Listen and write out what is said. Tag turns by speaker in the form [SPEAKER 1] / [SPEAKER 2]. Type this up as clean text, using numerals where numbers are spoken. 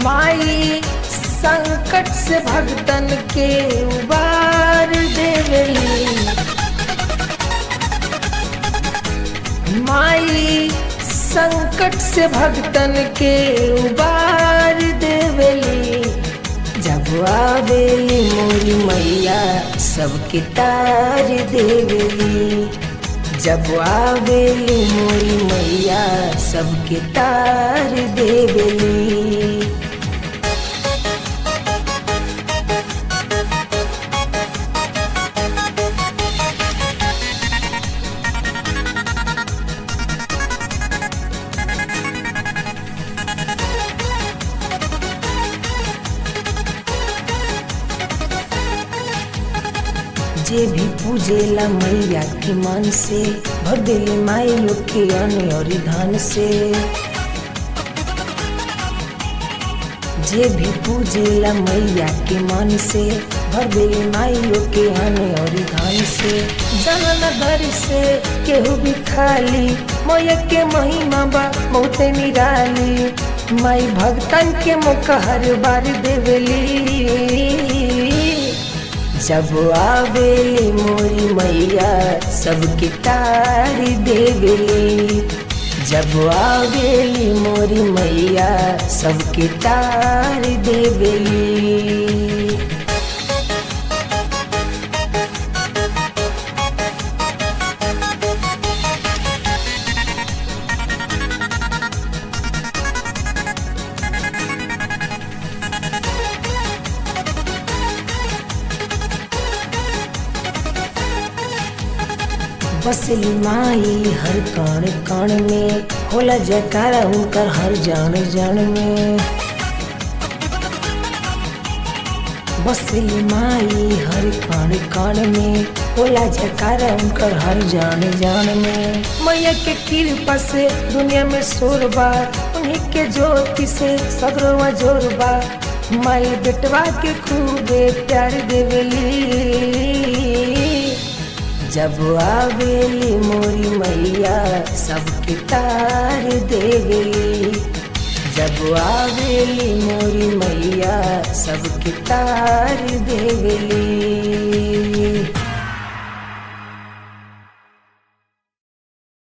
[SPEAKER 1] माई संकट से भक्तन के उबार देवली। माई संकट से भक्तन के उबार देवली। जब आवेली मोरी मैया सबके तार देवली। जब आवेली मोरी मैया सबके तार देवली। जे भी पूजेला मैया के मन से भर देली माई लोग के अन्न और धन से। जे भी पूजेला मैया के मन से भर देली माई लोग के अन्न और धन से। जनन घर से केहू भी खाली मैया के महिमा बा बहुते निराली। माई भक्तन के मौका हर बार देवली। जब आवेली मोरी मैया सबके तार देवली। जब आवेली मोरी मैया सबके तार देवली। बसली माई हर कण कण में होला जयकारा उनकर हर जान जान में। बसली माई हर कण कण में होला जयकारा उनकर हर जान जान में। मैया के कृपा से दुनिया में शोर बा उन्हीं के ज्योति से सगरों जोर बा। माई बेटवा के खूबे प्यार देवली। जब आवेली मोरी मैया सबके तार देवली। जब आवेली मोरी मैया सबके तार देवली।